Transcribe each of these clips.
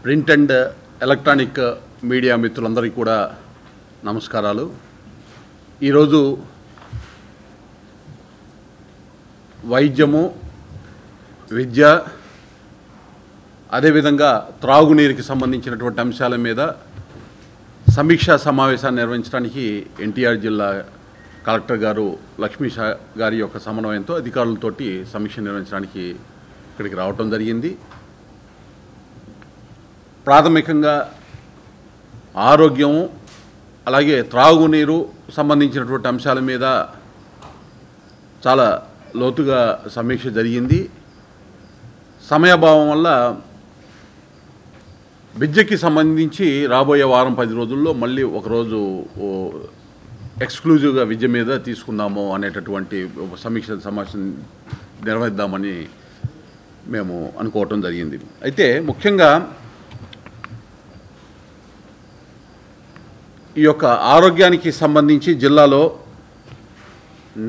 Print and electronic media మిత్రులందరికీ కూడా నమస్కారాలు. ఈరోజు వైద్యము, విద్య, అదేవిధంగా త్రాగునీరుకి సంబంధించినటువంటి అంశాల మీద సమీక్షా సమావేశాన్ని నిర్వహించడానికి ఎన్టీఆర్ జిల్లా కలెక్టర్ గారు లక్ష్మీ గారి యొక్క సమన్వయంతో అధికారులతోటి సమీక్ష నిర్వహించడానికి ఇక్కడికి రావటం జరిగింది. ప్రాథమికంగా ఆరోగ్యం అలాగే త్రాగునీరు సంబంధించినటువంటి అంశాల మీద చాలా లోతుగా సమీక్ష జరిగింది. సమయాభావం వల్ల విద్యకి సంబంధించి రాబోయే వారం 10 రోజుల్లో మళ్ళీ ఒకరోజు ఎక్స్క్లూజివ్గా విద్య మీద తీసుకుందాము అనేటటువంటి సమీక్ష సమావేశం నిర్వహిద్దామని మేము అనుకోవటం జరిగింది. అయితే ముఖ్యంగా ఈ యొక్క ఆరోగ్యానికి సంబంధించి జిల్లాలో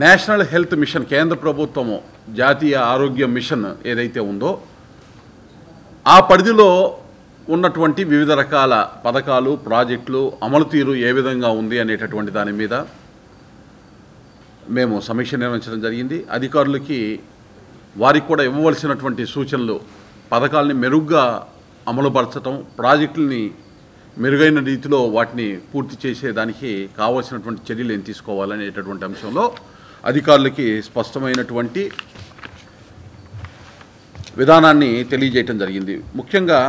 నేషనల్ హెల్త్ మిషన్, కేంద్ర ప్రభుత్వము జాతీయ ఆరోగ్య మిషన్ ఏదైతే ఉందో ఆ పరిధిలో ఉన్నటువంటి వివిధ రకాల పథకాలు, ప్రాజెక్టులు అమలు తీరు ఏ విధంగా ఉంది అనేటటువంటి దాని మీద మేము సమీక్ష నిర్వహించడం జరిగింది. అధికారులకి వారికి కూడా ఇవ్వవలసినటువంటి సూచనలు, పథకాలని మెరుగ్గా అమలుపరచడం, ప్రాజెక్టులని మెరుగైన రీతిలో వాటిని పూర్తి చేసేదానికి కావాల్సినటువంటి చర్యలు ఏం తీసుకోవాలనేటటువంటి అంశంలో అధికారులకి స్పష్టమైనటువంటి విధానాన్ని తెలియజేయటం జరిగింది. ముఖ్యంగా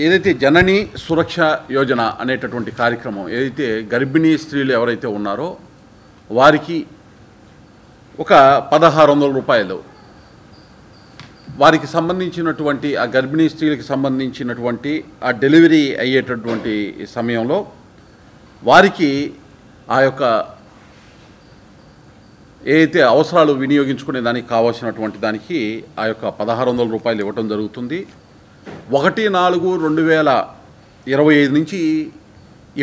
ఏదైతే జనని సురక్ష యోజన అనేటటువంటి కార్యక్రమం, ఏదైతే గర్భిణీ స్త్రీలు ఎవరైతే ఉన్నారో వారికి ఒక 1600 రూపాయలు, వారికి సంబంధించినటువంటి ఆ గర్భిణీ స్త్రీలకు సంబంధించినటువంటి ఆ డెలివరీ అయ్యేటటువంటి సమయంలో వారికి ఆ యొక్క ఏదైతే అవసరాలు వినియోగించుకునే దానికి కావాల్సినటువంటి దానికి ఆ యొక్క 1600 రూపాయలు ఇవ్వటం జరుగుతుంది. 1/4/2025 నుంచి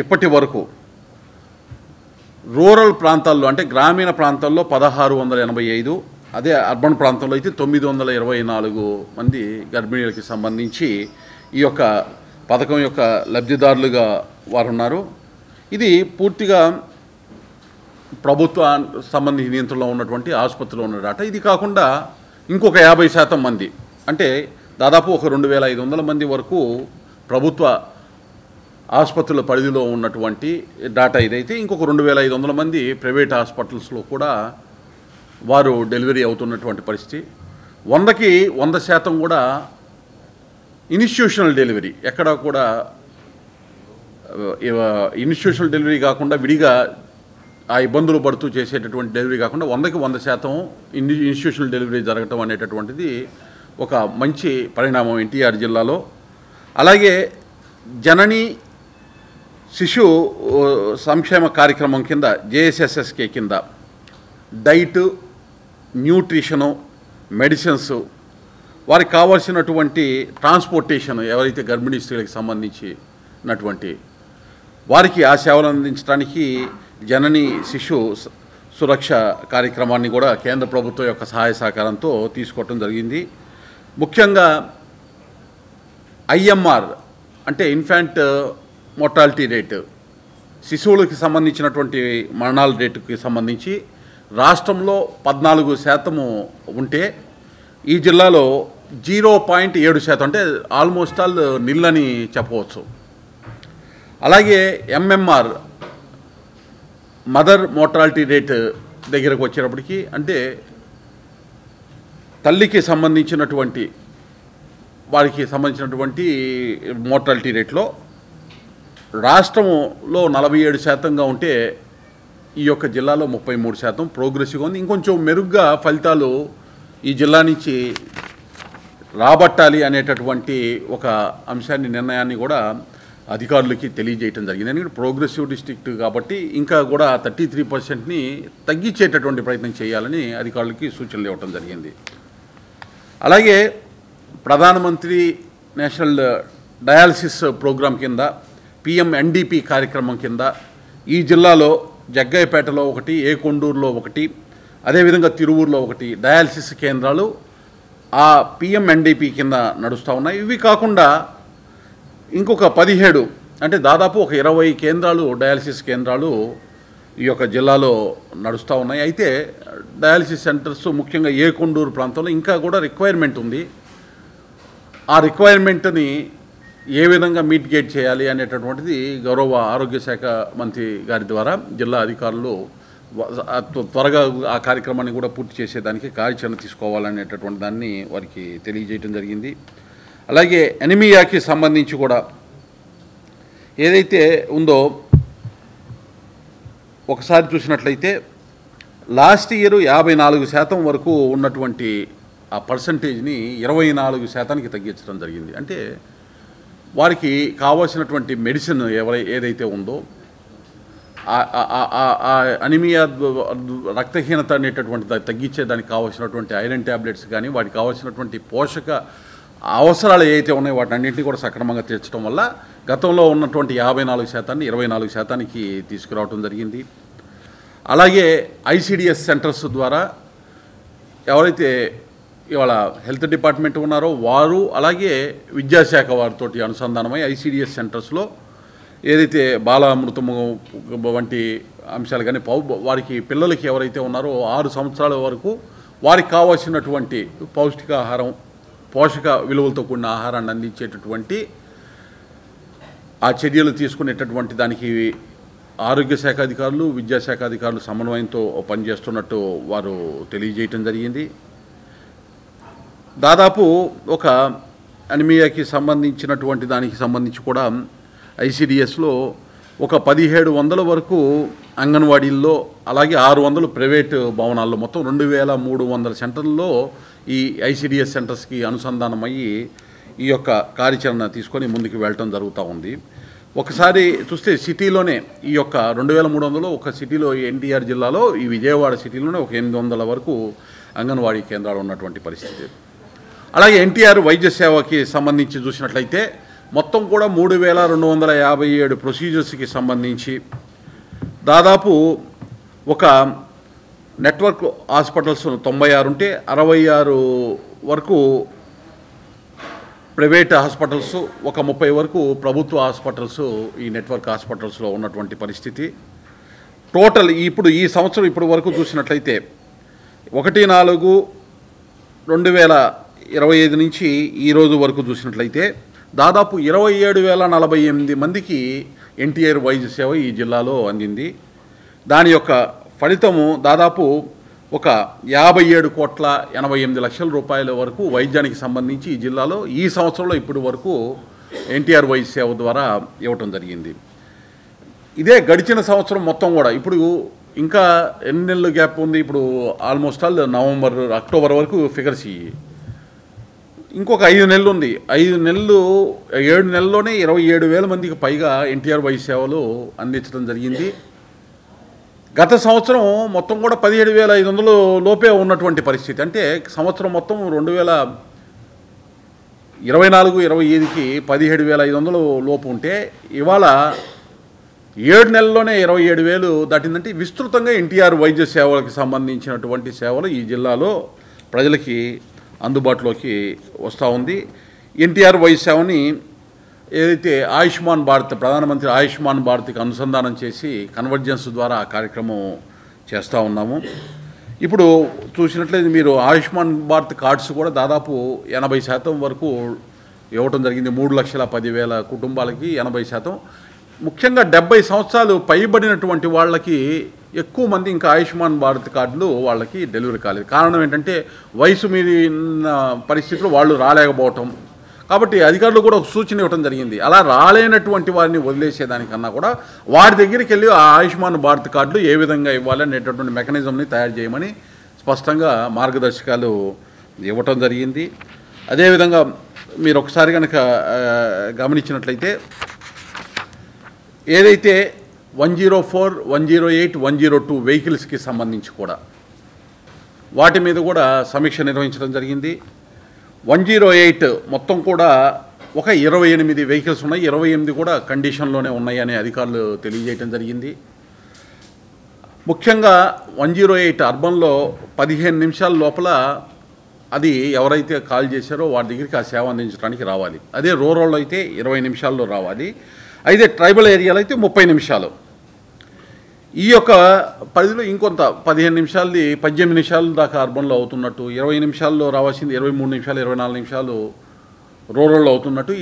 ఇప్పటి వరకు రూరల్ ప్రాంతాల్లో, అంటే గ్రామీణ ప్రాంతాల్లో 1685, అదే అర్బన్ ప్రాంతంలో అయితే 924 మంది గర్భిణీలకి సంబంధించి ఈ యొక్క పథకం యొక్క లబ్ధిదారులుగా వారు ఉన్నారు. ఇది పూర్తిగా ప్రభుత్వ సంబంధించిన నియంత్రణలో ఉన్నటువంటి ఆసుపత్రిలో ఉన్న డాటా. ఇది కాకుండా ఇంకొక 50% మంది, అంటే దాదాపు ఒక 2500 మంది వరకు ప్రభుత్వ ఆసుపత్రుల పరిధిలో ఉన్నటువంటి డాటా ఇదైతే. ఇంకొక 2500 మంది ప్రైవేట్ హాస్పిటల్స్లో కూడా వారు డెలివరీ అవుతున్నటువంటి పరిస్థితి. 100కి 100% కూడా ఇన్స్టిట్యూషనల్ డెలివరీ, ఎక్కడ కూడా ఇన్స్టిట్యూషనల్ డెలివరీ కాకుండా విడిగా ఆ ఇబ్బందులు పడుతూ చేసేటటువంటి డెలివరీ కాకుండా 100కి 100% ఇన్స్టిట్యూషనల్ డెలివరీ జరగటం అనేటటువంటిది ఒక మంచి పరిణామం ఎన్టీఆర్ జిల్లాలో. అలాగే జనని శిశు సంక్షేమ కార్యక్రమం కింద JSSSK కింద డైట్, న్యూట్రిషను, మెడిసిన్స్, వారికి కావాల్సినటువంటి ట్రాన్స్పోర్టేషన్, ఎవరైతే గర్భిణీ స్త్రీలకు సంబంధించినటువంటి వారికి ఆ సేవలు అందించడానికి జనని శిశు సురక్ష కార్యక్రమాన్ని కూడా కేంద్ర ప్రభుత్వం యొక్క సహాయ సహకారంతో తీసుకోవటం జరిగింది. ముఖ్యంగా IMR అంటే ఇన్ఫాంట్ మోర్టాలిటీ రేటు, శిశువులకి సంబంధించినటువంటి మరణాల రేటుకి సంబంధించి రాష్ట్రంలో 14% ఉంటే ఈ జిల్లాలో 0.7%, అంటే ఆల్మోస్ట్ ఆల్ నిల్ అని చెప్పవచ్చు. అలాగే MMR మదర్ మోర్టాలిటీ రేట్ దగ్గరకు వచ్చేటప్పటికి, అంటే తల్లికి సంబంధించినటువంటి వారికి సంబంధించినటువంటి మోర్టాలిటీ రేట్లో రాష్ట్రంలో 47%గా ఉంటే ఈ యొక్క జిల్లాలో 33% ప్రోగ్రెసివ్గా ఉంది. ఇంకొంచెం మెరుగ్గా ఫలితాలు ఈ జిల్లా నుంచి రాబట్టాలి అనేటటువంటి ఒక అంశాన్ని, నిర్ణయాన్ని కూడా అధికారులకి తెలియజేయటం జరిగింది. ఎందుకంటే ప్రోగ్రెసివ్ డిస్ట్రిక్ట్ కాబట్టి ఇంకా కూడా 33%ని తగ్గించేటటువంటి ప్రయత్నం చేయాలని అధికారులకి సూచనలు ఇవ్వటం జరిగింది. అలాగే ప్రధానమంత్రి నేషనల్ డయాలసిస్ ప్రోగ్రాం కింద PMNDP కార్యక్రమం కింద ఈ జిల్లాలో జగ్గయ్యపేటలో ఒకటి, ఏకొండూరులో ఒకటి, అదేవిధంగా తిరువూరులో ఒకటి డయాలసిస్ కేంద్రాలు ఆ పిఎంఎన్డిపి కింద నడుస్తూ ఉన్నాయి. ఇవి కాకుండా ఇంకొక 17 అంటే దాదాపు ఒక 20 కేంద్రాలు, డయాలసిస్ కేంద్రాలు ఈ యొక్క జిల్లాలో నడుస్తూ ఉన్నాయి. అయితే డయాలసిస్ సెంటర్స్ ముఖ్యంగా ఏకొండూరు ప్రాంతంలో ఇంకా కూడా రిక్వైర్మెంట్ ఉంది. ఆ రిక్వైర్మెంట్ని ఏ విధంగా మీటిగేట్ చేయాలి అనేటటువంటిది గౌరవ ఆరోగ్య శాఖ మంత్రి గారి ద్వారా జిల్లా అధికారులు త్వరగా ఆ కార్యక్రమాన్ని కూడా పూర్తి చేసేదానికి కార్యాచరణ తీసుకోవాలనేటటువంటి దాన్ని వారికి తెలియజేయడం జరిగింది. అలాగే ఎనిమియాకి సంబంధించి కూడా ఏదైతే ఉందో ఒకసారి చూసినట్లయితే లాస్ట్ ఇయర్ 54% వరకు ఉన్నటువంటి ఆ పర్సంటేజ్ని 24%కి తగ్గించడం జరిగింది. అంటే వారికి కావాల్సినటువంటి మెడిసిన్ ఏదైతే ఉందో అనిమియా రక్తహీనత అనేటటువంటి తగ్గించేదానికి కావాల్సినటువంటి ఐరన్ ట్యాబ్లెట్స్ కానీ వాటికి కావాల్సినటువంటి పోషక అవసరాలు ఏవైతే ఉన్నాయో వాటి అన్నింటినీ కూడా సక్రమంగా తీర్చడం వల్ల గతంలో ఉన్నటువంటి 54%ని 24%కి తీసుకురావడం జరిగింది. అలాగే ఐసిడిఎస్ సెంటర్స్ ద్వారా ఎవరైతే ఇవాళ హెల్త్ డిపార్ట్మెంట్ ఉన్నారో వారు అలాగే విద్యాశాఖ వారితో అనుసంధానమై ఐసిడిఎస్ సెంటర్స్లో ఏదైతే బాలామృతము వంటి అంశాలు కానీ వారికి పిల్లలకి ఎవరైతే ఉన్నారో 6 సంవత్సరాల వరకు వారికి కావాల్సినటువంటి పౌష్టికాహారం, పోషక విలువలతో కూడిన ఆహారాన్ని అందించేటటువంటి ఆ చర్యలు తీసుకునేటటువంటి దానికి ఆరోగ్య శాఖ అధికారులు, విద్యాశాఖ అధికారులు సమన్వయంతో పనిచేస్తున్నట్టు వారు తెలియజేయటం జరిగింది. దాదాపు ఒక అనిమియాకి సంబంధించినటువంటి దానికి సంబంధించి కూడా ఐసిడిఎస్లో ఒక 1700 వరకు అంగన్వాడీల్లో అలాగే 600 ప్రైవేటు భవనాల్లో మొత్తం 2300 సెంటర్లలో ఈ ఐసిడిఎస్ సెంటర్స్కి అనుసంధానమయ్యి ఈ యొక్క కార్యాచరణ తీసుకొని ముందుకు వెళ్ళటం జరుగుతూ ఉంది. ఒకసారి చూస్తే సిటీలోనే ఈ యొక్క 2300 ఒక సిటీలో ఎన్టీఆర్ జిల్లాలో ఈ విజయవాడ సిటీలోనే ఒక 800 వరకు అంగన్వాడీ కేంద్రాలు ఉన్నటువంటి పరిస్థితి. అలాగే ఎన్టీఆర్ వైద్య సేవకి సంబంధించి చూసినట్లయితే మొత్తం కూడా 3257 ప్రొసీజర్స్కి సంబంధించి దాదాపు ఒక నెట్వర్క్ హాస్పిటల్స్ 96 ఉంటే 66 వరకు ప్రైవేట్ హాస్పిటల్స్, ఒక 30 వరకు ప్రభుత్వ హాస్పిటల్స్ ఈ నెట్వర్క్ హాస్పిటల్స్లో ఉన్నటువంటి పరిస్థితి. టోటల్ ఇప్పుడు ఈ సంవత్సరం ఇప్పుడు వరకు చూసినట్లయితే 1/4/2025 నుంచి ఈ రోజు వరకు చూసినట్లయితే దాదాపు 27,048 మందికి ఎన్టీఆర్ వైద్య సేవ ఈ జిల్లాలో అందింది. దాని యొక్క ఫలితము దాదాపు ఒక 57,88,00,000 రూపాయల వరకు వైద్యానికి సంబంధించి ఈ జిల్లాలో ఈ సంవత్సరంలో ఇప్పుడు వరకు ఎన్టీఆర్ వైద్య సేవ ద్వారా ఇవ్వటం జరిగింది. ఇదే గడిచిన సంవత్సరం మొత్తం కూడా ఇప్పుడు ఇంకా ఎన్ని నెలలు గ్యాప్ ఉంది, ఇప్పుడు ఆల్మోస్ట్ ఆల్ నవంబర్, అక్టోబర్ వరకు ఫిగర్స్ ఇవి. ఇంకొక 5 నెలలు ఉంది. 5 నెలలు 7 నెలల్లోనే 27,000 మందికి పైగా ఎన్టీఆర్ వైద్య సేవలు అందించడం జరిగింది. గత సంవత్సరం మొత్తం కూడా 17,500 లోపే ఉన్నటువంటి పరిస్థితి. అంటే సంవత్సరం మొత్తం 2024-25కి 17,500 లోపు ఉంటే ఇవాళ 7 నెలల్లోనే 27,000 దాటిందంటే విస్తృతంగా ఎన్టీఆర్ వైద్య సేవలకు సంబంధించినటువంటి సేవలు ఈ జిల్లాలో ప్రజలకి అందుబాటులోకి వస్తూ ఉంది. ఎన్టీఆర్ వైద్య సేవని ఏదైతే ఆయుష్మాన్ భారత్, ప్రధానమంత్రి ఆయుష్మాన్ భారత్కి అనుసంధానం చేసి కన్వర్జెన్స్ ద్వారా ఆ కార్యక్రమం చేస్తూ ఉన్నాము. ఇప్పుడు చూసినట్లయితే మీరు ఆయుష్మాన్ భారత్ కార్డ్స్ కూడా దాదాపు 80% వరకు ఇవ్వటం జరిగింది. 3,10,000 కుటుంబాలకి 80%. ముఖ్యంగా 70 సంవత్సరాలు పైబడినటువంటి వాళ్ళకి ఎక్కువ మంది ఇంకా ఆయుష్మాన్ భారత్ కార్డులు వాళ్ళకి డెలివరీ కాలేదు. కారణం ఏంటంటే వయసు మీరిన పరిస్థితుల్లో వాళ్ళు రాలేకపోవటం. కాబట్టి అధికారులు కూడా ఒక సూచన ఇవ్వడం జరిగింది. అలా రాలేనటువంటి వారిని వదిలేసేదానికన్నా కూడా వారి దగ్గరికి వెళ్ళి ఆ ఆయుష్మాన్ భారత్ కార్డులు ఏ విధంగా ఇవ్వాలి అనేటటువంటి మెకానిజంని తయారు చేయమని స్పష్టంగా మార్గదర్శకాలు ఇవ్వటం జరిగింది. అదేవిధంగా మీరు ఒకసారి కనుక గమనించినట్లయితే ఏదైతే 104, 108, 102 వెహికల్స్కి సంబంధించి కూడా వాటి మీద కూడా సమీక్ష నిర్వహించడం జరిగింది. 108 మొత్తం కూడా ఒక 28 వెహికల్స్ ఉన్నాయి. 28 కూడా కండిషన్లోనే ఉన్నాయని అధికారులు తెలియజేయడం జరిగింది. ముఖ్యంగా 108 అర్బన్లో 15 నిమిషాల లోపల అది ఎవరైతే కాల్ చేశారో వారి దగ్గరికి ఆ సేవ అందించడానికి రావాలి. అదే రూరల్లో అయితే 20 నిమిషాల్లో రావాలి. అయితే ట్రైబల్ ఏరియాలో అయితే 30 నిమిషాలు. ఈ యొక్క పరిధిలో ఇంకొంత 15 నిమిషాలది 18 నిమిషాల దాకా అర్బన్లో అవుతున్నట్టు, 20 నిమిషాల్లో రావాల్సింది 23 నిమిషాలు 24 నిమిషాలు రూరల్లో అవుతున్నట్టు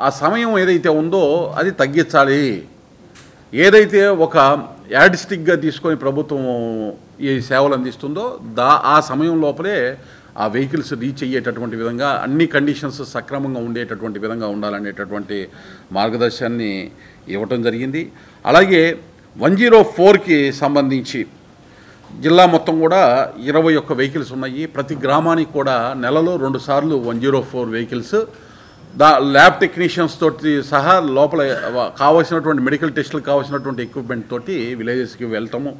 ఆ సమయం ఏదైతే ఉందో అది తగ్గించాలి. ఏదైతే ఒక యాడిస్టిక్గా తీసుకొని ప్రభుత్వం ఈ సేవలు అందిస్తుందో ఆ సమయం లోపలే ఆ వెహికల్స్ రీచ్ అయ్యేటటువంటి విధంగా అన్ని కండిషన్స్ సక్రమంగా ఉండేటటువంటి విధంగా ఉండాలనేటటువంటి మార్గదర్శనాన్ని ఇవ్వటం జరిగింది. అలాగే 104కి సంబంధించి జిల్లా మొత్తం కూడా 21 వెహికల్స్ ఉన్నాయి. ప్రతి గ్రామానికి కూడా నెలలో 2 సార్లు 104 వెహికల్స్ ల్యాబ్ టెక్నీషియన్స్ తోటి సహా లోపల కావాల్సినటువంటి మెడికల్ టెస్టులకు కావాల్సినటువంటి ఎక్విప్మెంట్ తోటి విలేజెస్కి వెళ్ళటము,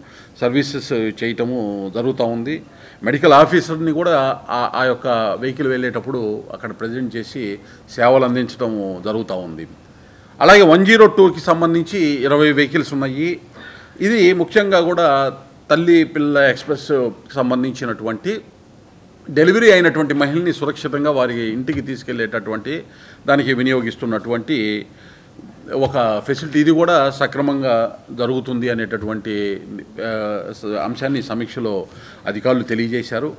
సర్వీసెస్ చేయటము జరుగుతూ ఉంది. మెడికల్ ఆఫీసర్ని కూడా ఆ యొక్క వెహికల్ వెళ్ళేటప్పుడు అక్కడ ప్రజెంట్ చేసి సేవలు అందించడం జరుగుతూ ఉంది. అలాగే 102కి సంబంధించి 20 వెహికల్స్ ఉన్నాయి. ఇది ముఖ్యంగా కూడా తల్లి పిల్ల ఎక్స్ప్రెస్ సంబంధించినటువంటి డెలివరీ అయినటువంటి మహిళని సురక్షితంగా వారి ఇంటికి తీసుకెళ్లేటటువంటి దానికి వినియోగిస్తున్నటువంటి ఒక ఫెసిలిటీ. ఇది కూడా సక్రమంగా జరుగుతుంది అనేటటువంటి అంశాన్ని సమీక్షలో అధికారులు తెలియజేశారు.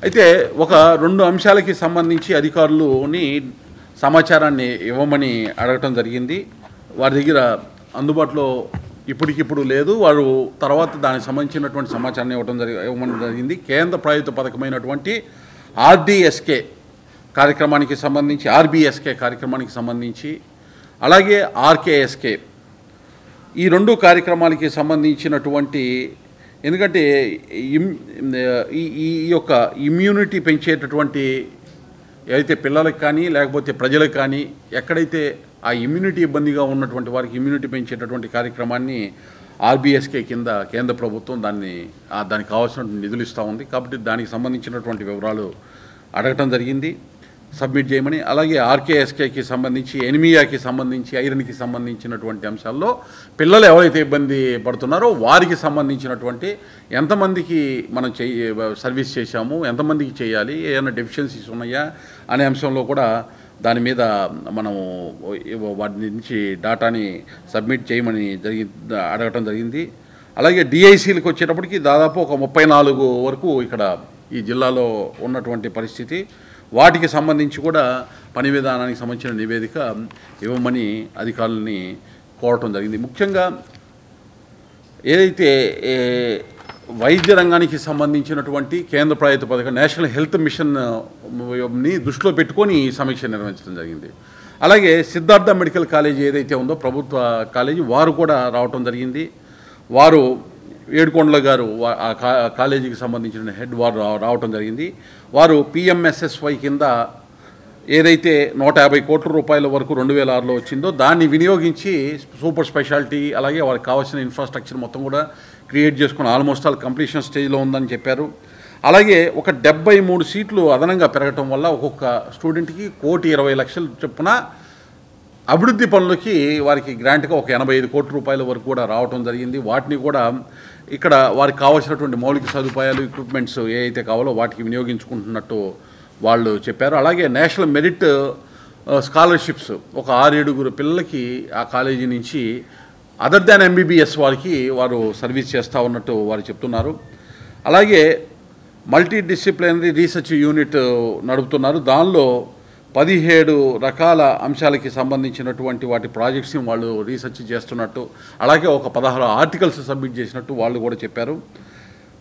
అయితే ఒక 2 అంశాలకి సంబంధించి అధికారులని సమాచారాన్ని ఇవ్వమని అడగటం జరిగింది. వారి దగ్గర అందుబాటులో ఇప్పటికిప్పుడు లేదు. వారు తర్వాత దానికి సంబంధించినటువంటి సమాచారాన్ని ఇవ్వమని జరిగింది. కేంద్ర ప్రభుత్వ పథకమైనటువంటి ఆర్బీఎస్కే కార్యక్రమానికి సంబంధించి అలాగే ఆర్కేఎస్కే ఈ 2 కార్యక్రమాలకి సంబంధించినటువంటి, ఎందుకంటే ఈ యొక్క ఇమ్యూనిటీ పెంచేటటువంటి ఏదైతే పిల్లలకు కానీ లేకపోతే ప్రజలకు కానీ ఎక్కడైతే ఆ ఇమ్యూనిటీ ఇబ్బందిగా ఉన్నటువంటి వారికి ఇమ్యూనిటీ పెంచేటటువంటి కార్యక్రమాన్ని ఆర్బీఎస్కే కింద కేంద్ర ప్రభుత్వం దానికి కావాల్సినటువంటి నిధులు ఇస్తూ ఉంది. కాబట్టి దానికి సంబంధించినటువంటి వివరాలు అడగటం జరిగింది, సబ్మిట్ చేయమని. అలాగే ఆర్కేఎస్కేకి సంబంధించి ఎనిమియాకి సంబంధించి ఐరన్కి సంబంధించినటువంటి అంశాల్లో పిల్లలు ఎవరైతే ఇబ్బంది పడుతున్నారో వారికి సంబంధించినటువంటి ఎంతమందికి మనం సర్వీస్ చేశాము, ఎంతమందికి చేయాలి, ఏమైనా డెఫిషియన్సీస్ ఉన్నాయా అనే అంశంలో కూడా దాని మీద మనము వాటి నుంచి డాటాని సబ్మిట్ చేయమని అడగటం జరిగింది. అలాగే డిఐసీలకు వచ్చేటప్పటికి దాదాపు ఒక 34 వరకు ఇక్కడ ఈ జిల్లాలో ఉన్నటువంటి పరిస్థితి. వాటికి సంబంధించి కూడా పని విధానానికి సంబంధించిన నివేదిక ఇవ్వమని అధికారులని కోరటం జరిగింది. ముఖ్యంగా ఏదైతే వైద్య రంగానికి సంబంధించినటువంటి కేంద్ర ప్రభుత్వ పథకం నేషనల్ హెల్త్ మిషన్ని దృష్టిలో పెట్టుకొని ఈ సమీక్ష నిర్వహించడం జరిగింది. అలాగే సిద్ధార్థ మెడికల్ కాలేజీ ఏదైతే ఉందో ప్రభుత్వ కాలేజీ, వారు కూడా రావటం జరిగింది. వారు ఏడుకొండల గారు ఆ కాలేజీకి సంబంధించిన హెడ్ వారు రావటం జరిగింది. వారు పిఎంఎస్ఎస్వై కింద ఏదైతే 150 కోట్ల రూపాయల వరకు 2006లో వచ్చిందో దాన్ని వినియోగించి సూపర్ స్పెషాలిటీ అలాగే వారికి కావాల్సిన ఇన్ఫ్రాస్ట్రక్చర్ మొత్తం కూడా క్రియేట్ చేసుకుని ఆల్మోస్ట్ ఆల్ కంప్లీషన్ స్టేజ్లో ఉందని చెప్పారు. అలాగే ఒక 73 సీట్లు అదనంగా పెరగటం వల్ల ఒక్కొక్క స్టూడెంట్కి 1,20,00,000 చొప్పున అభివృద్ధి పనులకి వారికి గ్రాంట్గా ఒక 85 కోట్ల రూపాయల వరకు కూడా రావటం జరిగింది. వాటిని కూడా ఇక్కడ వారికి కావాల్సినటువంటి మౌలిక సదుపాయాలు ఎక్విప్మెంట్స్ ఏ అయితే కావాలో వాటికి వినియోగించుకుంటున్నట్టు వాళ్ళు చెప్పారు. అలాగే నేషనల్ మెరిట్ స్కాలర్షిప్స్ ఒక 6-7 పిల్లలకి ఆ కాలేజీ నుంచి అదర్ దాన్ ఎంబీబీఎస్ వారు సర్వీస్ చేస్తూ ఉన్నట్టు వారు చెప్తున్నారు. అలాగే మల్టీ డిసిప్లినరీ రీసెర్చ్ యూనిట్ నడుపుతున్నారు. దానిలో 17 రకాల అంశాలకి సంబంధించినటువంటి వాటి ప్రాజెక్ట్స్ని వాళ్ళు రీసెర్చ్ చేస్తున్నట్టు, అలాగే ఒక 16 ఆర్టికల్స్ సబ్మిట్ చేసినట్టు వాళ్ళు కూడా చెప్పారు.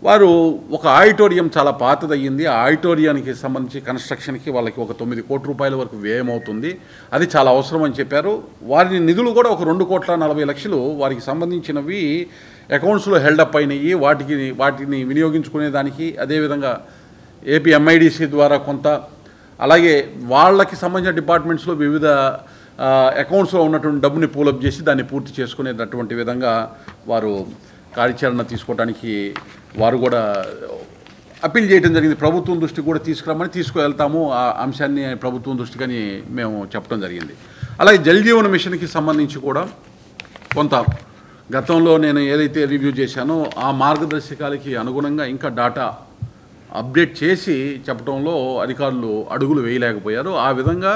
వారు ఒక ఆడిటోరియం చాలా పాతదయ్యింది, ఆ ఆడిటోరియానికి సంబంధించి కన్స్ట్రక్షన్కి వాళ్ళకి ఒక 9 కోట్ల రూపాయల వరకు వ్యయం అవుతుంది, అది చాలా అవసరం అని చెప్పారు. వారి నిధులు కూడా ఒక 2,40,00,000 వారికి సంబంధించినవి అకౌంట్స్లో హెల్డప్ అయినాయి. వాటిని వినియోగించుకునే దానికి, అదేవిధంగా ఏపీ ఎంఐడిసి ద్వారా కొంత, అలాగే వాళ్ళకి సంబంధించిన డిపార్ట్మెంట్స్లో వివిధ అకౌంట్స్లో ఉన్నటువంటి డబ్బుని పూలప్ చేసి దాన్ని పూర్తి చేసుకునేటటువంటి విధంగా వారు కార్యాచరణ తీసుకోవడానికి వారు కూడా అప్పీల్ చేయడం జరిగింది. ప్రభుత్వం దృష్టికి కూడా తీసుకువెళ్తాము ఆ అంశాన్ని ప్రభుత్వం దృష్టికని మేము చెప్పడం జరిగింది. అలాగే జల్ జీవన్ మిషన్కి సంబంధించి కూడా కొంత గతంలో నేను ఏదైతే రివ్యూ చేశానో ఆ మార్గదర్శకాలకి అనుగుణంగా ఇంకా డాటా అప్డేట్ చేసి చెప్పడంలో అధికారులు అడుగులు వేయలేకపోయారు. ఆ విధంగా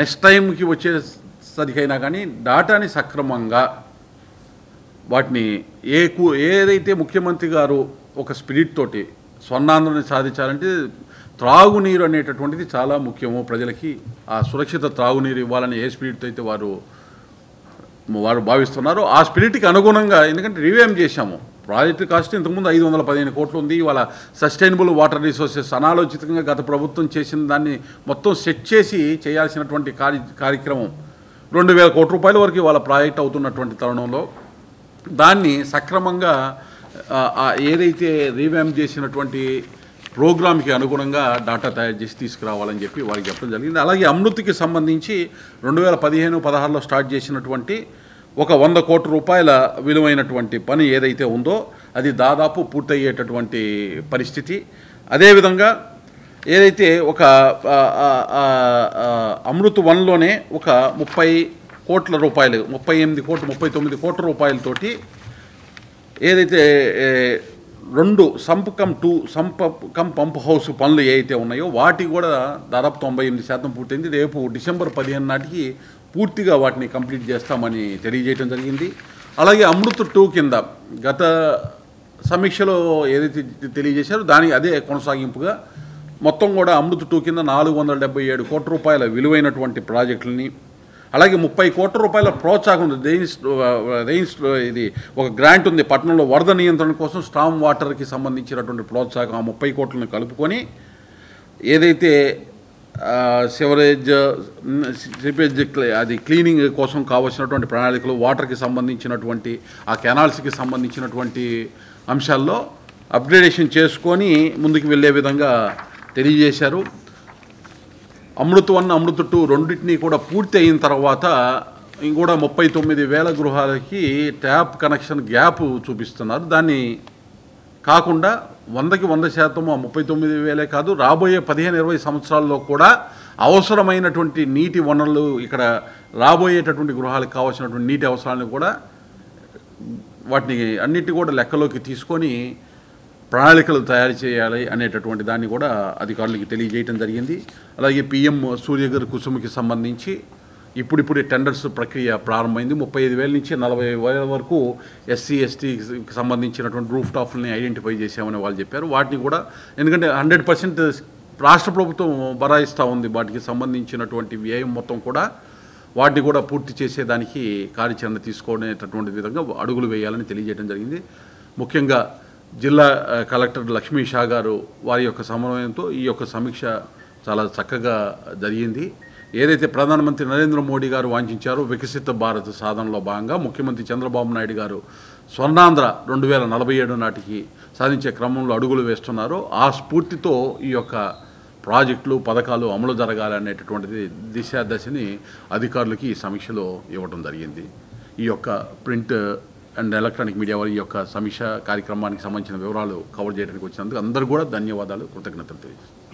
నెక్స్ట్ టైంకి వచ్చేసరికైనా కానీ డాటాని సక్రమంగా వాటిని ఏదైతే ముఖ్యమంత్రి గారు ఒక స్పిరిట్ తోటి స్వర్ణాంధ్రని సాధించాలంటే త్రాగునీరు అనేటటువంటిది చాలా ముఖ్యము. ప్రజలకి ఆ సురక్షిత త్రాగునీరు ఇవ్వాలని ఏ స్పిరిట్తో అయితే వారు భావిస్తున్నారో ఆ స్పిరిట్కి అనుగుణంగా, ఎందుకంటే రివ్యామ్ చేశాము. ప్రాజెక్టు కాస్ట్ ఇంతకుముందు 515 కోట్లు ఉంది. ఇవాళ సస్టైనబుల్ వాటర్ రిసోర్సెస్ అనాలోచితంగా గత ప్రభుత్వం చేసిన దాన్ని మొత్తం సెట్ చేసి చేయాల్సినటువంటి కార్యక్రమం 2000 కోట్ల రూపాయల వరకు ఇవాళ ప్రాజెక్ట్ అవుతున్నటువంటి తరుణంలో దాన్ని సక్రమంగా ఏదైతే రీవ్యామ్ చేసినటువంటి ప్రోగ్రామ్కి అనుగుణంగా డాటా తయారు చేసి తీసుకురావాలని చెప్పి వారికి చెప్పడం జరిగింది. అలాగే అమృత్కి సంబంధించి 2015-16లో స్టార్ట్ చేసినటువంటి ఒక 100 కోట్ల రూపాయల విలువైనటువంటి పని ఏదైతే ఉందో అది దాదాపు పూర్తయ్యేటటువంటి పరిస్థితి. అదేవిధంగా ఏదైతే ఒక అమృత్ 1లోనే ఒక 30 కోట్ల రూపాయలు 39 కోట్ల రూపాయలతోటి ఏదైతే 2 సంప్ కమ్ పంప్ హౌస్ పనులు ఏవైతే ఉన్నాయో వాటి కూడా దాదాపు 98% పూర్తయింది. రేపు డిసెంబర్ 15 నాటికి పూర్తిగా వాటిని కంప్లీట్ చేస్తామని తెలియజేయడం జరిగింది. అలాగే అమృత్ 2 కింద గత సమీక్షలో ఏదైతే తెలియజేశారో దాని అదే కొనసాగింపుగా మొత్తం కూడా అమృత్ 2 కింద 477 కోట్ల రూపాయల విలువైనటువంటి ప్రాజెక్టులని, అలాగే 30 కోట్ల రూపాయల ప్రోత్సాహం రెయిన్స్ ఇది ఒక గ్రాంట్ ఉంది పట్టణంలో వరద నియంత్రణ కోసం స్టామ్ వాటర్కి సంబంధించినటువంటి ప్రోత్సాహం 30 కోట్లను కలుపుకొని ఏదైతే సివరేజ్ అది క్లీనింగ్ కోసం కావాల్సినటువంటి ప్రణాళికలు, వాటర్కి సంబంధించినటువంటి ఆ కెనాల్స్కి సంబంధించినటువంటి అంశాల్లో అప్గ్రేడేషన్ చేసుకొని ముందుకు వెళ్ళే విధంగా తెలియజేశారు. అమృత్ 1, అమృత్ 2 రెండింటినీ కూడా పూర్తి అయిన తర్వాత ఇంకూడా 39,000 గృహాలకి ట్యాప్ కనెక్షన్ గ్యాప్ చూపిస్తున్నారు. దాన్ని కాకుండా 100కి 100% ఆ 39,000 కాదు, రాబోయే 15-20 సంవత్సరాల్లో కూడా అవసరమైనటువంటి నీటి వనరులు ఇక్కడ రాబోయేటటువంటి గృహాలకు కావాల్సినటువంటి నీటి అవసరాలను కూడా వాటిని అన్నిటి కూడా లెక్కలోకి తీసుకొని ప్రణాళికలు తయారు చేయాలి అనేటటువంటి దాన్ని కూడా అధికారులకి తెలియజేయడం జరిగింది. అలాగే PM సూర్యగర్ కుసుమకి సంబంధించి ఇప్పుడిప్పుడే టెండర్స్ ప్రక్రియ ప్రారంభమైంది. 35,000 నుంచి 40,000 వరకు SC STకి సంబంధించినటువంటి రూఫ్ టాప్లని ఐడెంటిఫై చేసామని వాళ్ళు చెప్పారు. వాటిని కూడా ఎందుకంటే 100% రాష్ట్ర ప్రభుత్వం బరాయిస్తూ ఉంది, వాటికి సంబంధించినటువంటి వ్యయం మొత్తం కూడా వాటిని కూడా పూర్తి చేసేదానికి కార్యాచరణ తీసుకునేటటువంటి విధంగా అడుగులు వేయాలని తెలియజేయడం జరిగింది. ముఖ్యంగా జిల్లా కలెక్టర్ లక్ష్మీ షా గారు వారి యొక్క సమన్వయంతో ఈ యొక్క సమీక్ష చాలా చక్కగా జరిగింది. ఏదైతే ప్రధానమంత్రి నరేంద్ర మోడీ గారు వాంఛించారో వికసిత భారత్ సాధనలో భాగంగా ముఖ్యమంత్రి చంద్రబాబు నాయుడు గారు స్వర్ణాంధ్ర 2047 నాటికి సాధించే క్రమంలో అడుగులు వేస్తున్నారో ఆ స్ఫూర్తితో ఈ యొక్క ప్రాజెక్టులు పథకాలు అమలు జరగాలనేటటువంటిది దశని అధికారులకి ఈ సమీక్షలో ఇవ్వడం జరిగింది. ఈ యొక్క ప్రింట్ అండ్ ఎలక్ట్రానిక్ మీడియా వారి యొక్క సమీక్ష కార్యక్రమానికి సంబంధించిన వివరాలు కవర్ చేయడానికి వచ్చినందుకు అందరూ కూడా ధన్యవాదాలు, కృతజ్ఞతలు తెలియజేస్తాను.